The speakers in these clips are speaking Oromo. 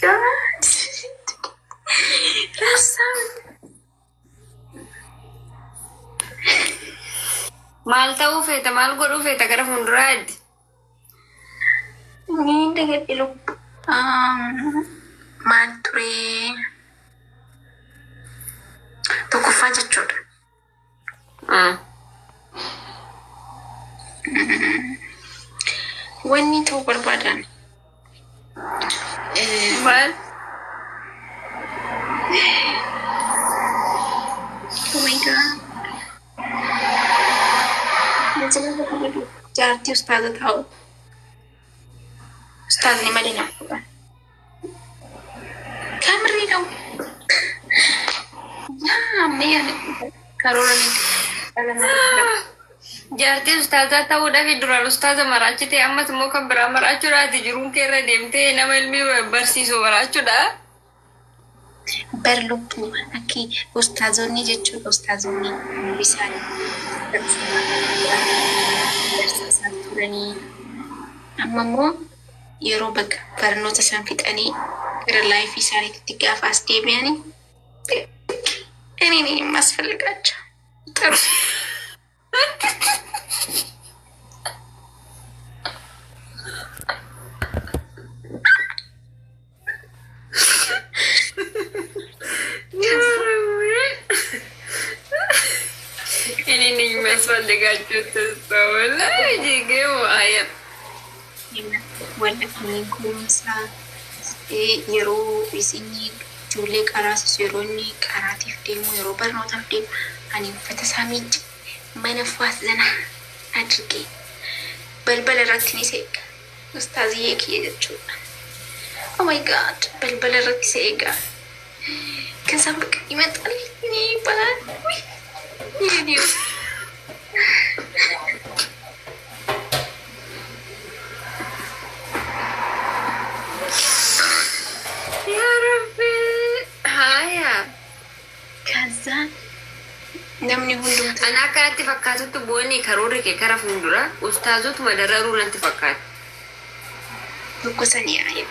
god. Rasa. Maal ta'uu feeta maal godhuu feeta gara fuulduraatti? Ini dengan ilu mantre tokkoffaa jechuudha. Wanni ta'uu barbaadan Maal? oh my god. Jaartii ustaaza ta'u. Ustaazni malee nama fuudhan. Kaamirri ta'u. Ammayyaa karoora ni Jaartii ustaazaa ta'uudhaaf duraan ustaaza maraachite ammas immoo kan biraa maraachuudhaati jiruun keerra deemtee nama ilmi barsiisu maraachuudha. Berlubbu akki ustaazonni jechuudha ustaazonni isaanii barsiisaa turanii amma immoo yeroo bakka barnoota isaan fixanii gara laayifii isaaniitti gaafa as deebi'anii እኔ የማስፈልጋቸው ጥሩ እኔ የሚያስፈልጋቸው ተስተውላ ጅጌው አየት ወለፍ ኩምሳ የሮ ቢሲኒ ijoollee qaraasisu yeroo inni qaraatiif deemu yeroo barnootaaf deemu ani uffata isaa miicce mana faasana adrigee balbala irratti ni seeqa ustaaziyyee kiyya jechuudha. Oh my god balbala irratti seeqa ከዛም በቃ ይመጣል እኔ ይባላል ይሄው namni hundumtuu ana akkanatti fakkaatutti boonni karoorri kee kara fuuldura ustaazotuma dararuu natti fakkaata. Tokkosanii yaa'e.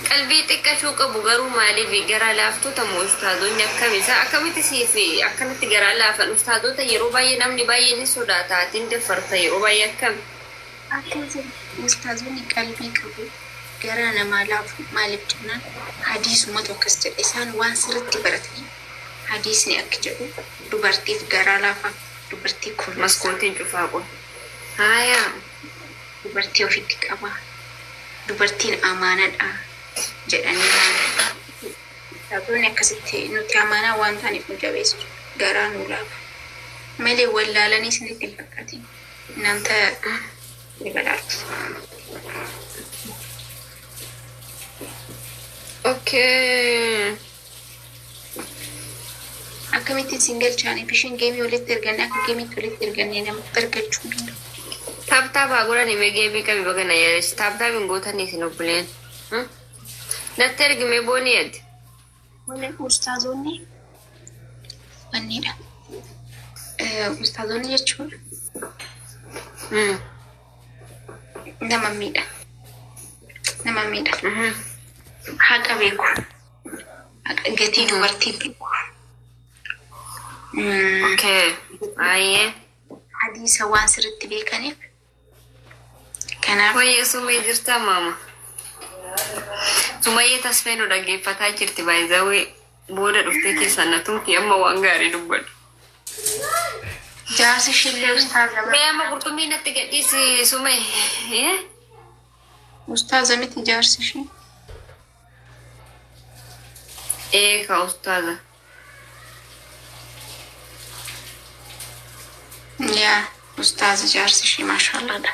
Qalbii xiqqashuu qabu garuu maaliif gara laaftota moo ustaazonni akkamisaa akkamitti siif akkanatti gara laafan ustaazota yeroo baay'ee namni baay'ee ni sodaata atiin defarta yeroo baay'ee akkam. Akkasii ustaazonni qalbii qabu gara namaa laafu maaliif jennaan hadiisuma tokkos jedhe isaan waan sirriitti baratanii hadiisni akka jedhu dubartiif garaa laafa dubartii kun maskootiin cufaa qon haayaa dubartii ofitti qaba dubartiin amaanaadha jedhanii taatonni akkasitti nuti amaanaa waan taaniif nu jabeessu garaa nu laafa malee wallaalanii isinitti hin fakkaatin naanta dabalaatu. Okay. Akkamitti single channel fishing game walitti erganne akka geemitti walitti erganne nama argachuu danda'u. Taaptaapaa godhanii beegeebii qabi bagana yaadesi taaptaabiin gootanii isin obboleen. Natti ergime boonii addi. Waliin ustaazonni wannidha. Ustaazonni jechuun nama miidha. Nama miidha. Haqa beeku. Gatii dubartii beeku. Okay. Aye. Hadiisa waan sirriitti beekaniif. Kanaaf wayye sumee jirta maama. Sumayyee tasfeenuu dhaggeeffataa jirti baay'izawee booda dhuftee keessan na tumti amma waan gaarii dubbadhu. jaarsi ishillee ustaaza Mee amma qurxummii natti gadhiisi sumee. ustaaza miti jaarsi ishee. Ka ustaaza. yaa ustaaza jaarsi ishee maashaallah dha.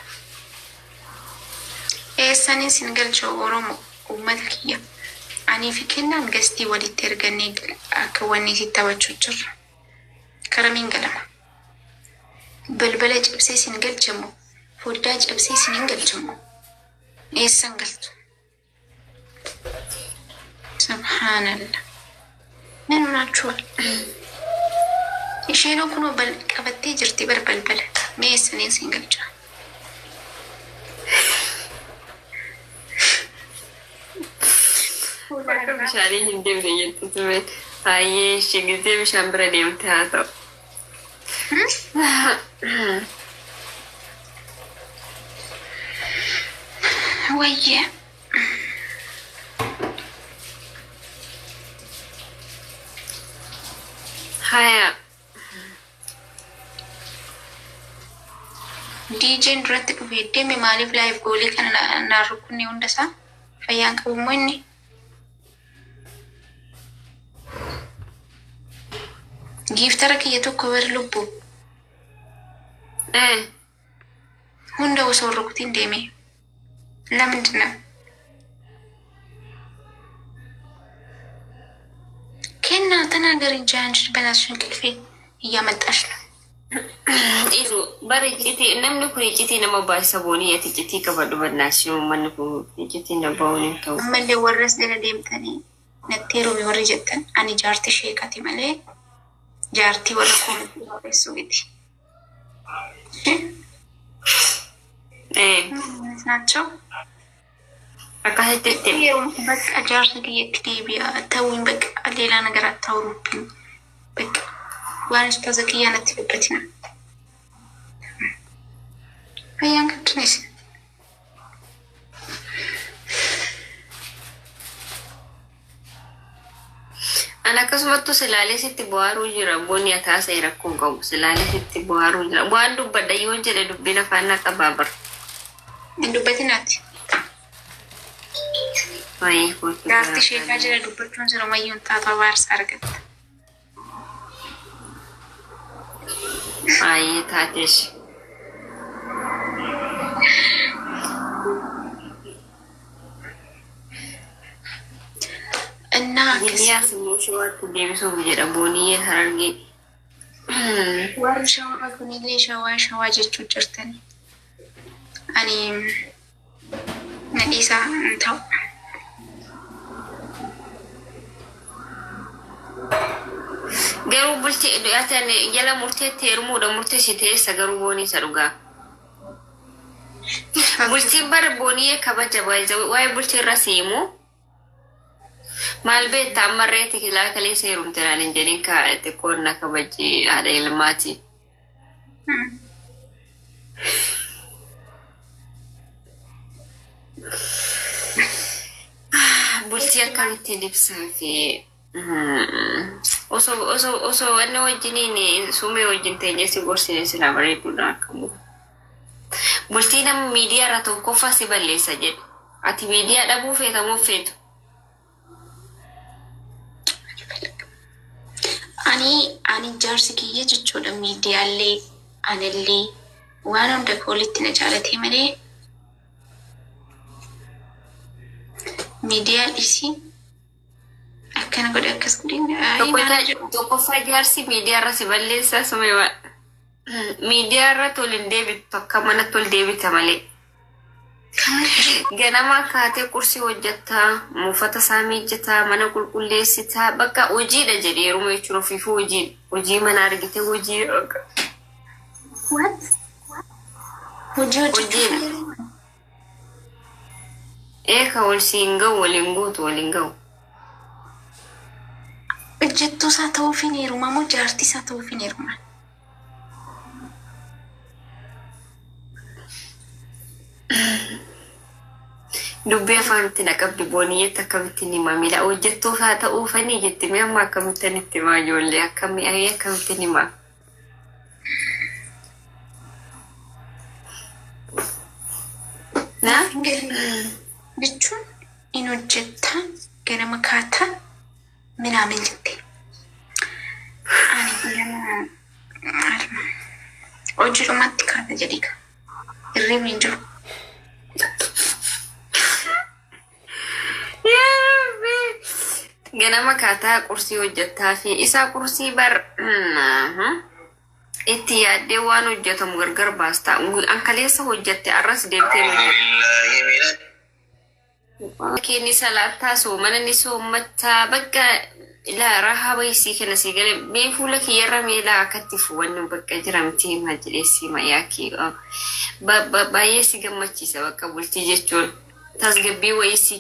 Eessanis hin galcha Oromoo uummata kiyya.Anii fi kennaan gastii walitti ergannee akka wanni itti taphachuu jirra. Karamiin galama. Balbala cabsee sin galchamu. Foddaa cabsee sin hin galchamu. Eessan galtu. Subhaanallah. Nin naachwal. Isheen kunoo qabattee jirti bar balbala. Mee eessaniin sin galcha. bishaanii hin deemne jettu ture. Baay'ee ishee gisee bishaan bira deemte haa ta'u. Wayye. Haya. DJ'n duratti dhufee deeme maaliif live goolii kana naan rukunne hundasaa fayyaan qabummoo inni. Giiftara kiyya tokko bari lubbu. Hunda osoo rukutiin deeme. Lamdina. Kennaa tanaa garin jaanjir banaasuun qilfee እያመጣሽ ነው። ኢሉ በርጭቲ ነምን ኩ ይጭቲ ነማ ባይሰቦኒ የትጭቲ ከበዱ በናሽው ማንኩ ይጭቲ ነባውን ተው መለ ወረስ ደለ ደምተኒ ነቴሩ ቢወር ጀተን አኒ ጃርቲ ሼካቲ መለ ጃርቲ ወለኮ ወረሱ ግዲ ናቸው አካሄት በቃ ጃርቲ የክቲቢያ ተውኝ በቃ ሌላ ነገር አታውሩብኝ በቃ ዋንስ ተዘኪያ ነትልበትና አያን ከትነስ አና ከስመቱ ስላሌ ሲቲ ቦአሩ ጅራ ቦኒያ ታሰ ይረኩን ቆም ስላሌ ሲቲ ቦአሩ ጅራ ቦአንዱ በዳይውን ጀለ ዱቢና ፋና ቀባበር እንዱበትናት አይ ሆት ዳርት ሼካ ጀለ ዱበቹን ስለማዩን ታታዋርስ አርገት አይ ታቴሽ እና ጊዜያ ስሙሽ ወርኩ ዴቢሶ ቢጀራ ቦኒዬ ሀረርጌ ወርሻው አጉኒ ለሻዋ ሻዋ ጀቹ ጭርተን አኒ ነዲሳ እንታው ገሩ ቡልቲ ያተነ የላ ሙርቴ ተርሙ ደሙርቴ ሲቴ ሰገሩ ቦኒ ሰሩጋ ቡልቲ በር ቦኒ ከበጀ ባይዘው ዋይ ቡልቲ ራሲሙ ማልቤ ታመሬት ክላከሌ ሰሩም ተራን እንጀኒን ካጥቆና ከበጂ አደ ilmaati ቡልቲ አካንቲ ዲፕሳፊ oso wanna wajjiniin sumee wajjin teenye si gorsine sila bareedudha akkamu bultii nama miidiyaa irra tokkoffaa si balleessa jedhu ati miidiyaa dhabuu feetamoo feetu ani jaarsi kiyya jechuudha miidiyaallee anillee waan hunda koolitti na jaalatee malee miidiyaa dhisii akkana godhe akkas godhin tokkoffaa jaarsi miidiyaa irra si balleessa sumee miidiyaa irra tolin deebitu akka manatti ol deebita malee ganama kaatee qursii hojjettaa muufata isaa miijjataa mana qulqulleessitaa bakka hojiidha jedheeruma jechuun ofiifuu hojii mana argite hojii eeka wal siin ga'u waliin guutu waliin ga'u hojjettuu isaa ta'uu fi heeruma moo jaartii isaa ta'uu fi heeruma dubbii afaanitti naqabdi booniyyetti akkamitti ni mamila hojjettuu haa ta'uu fanii jetti mi amma akkamittan itti maa ijoollee akkamitti ni maa jechuun in hojjettaa ganama kaataa ምናምን ልትይ ኦጅሩማት ካተ ጀዲካ እሪም እንጆ ganama kaataa qursii hojjettaa fi isaa qursii bar itti yaaddee waan hojjetamu gargar baastaa ankaleessa hojjette arras deemtee kini salata so mana ni so mata baka la raha baysi kana sigale be fula ki yara me la katifu wannan baka jiramti majlisi ma yaki ba yesi gamachi sa baka bulti jechon tasgabi waysi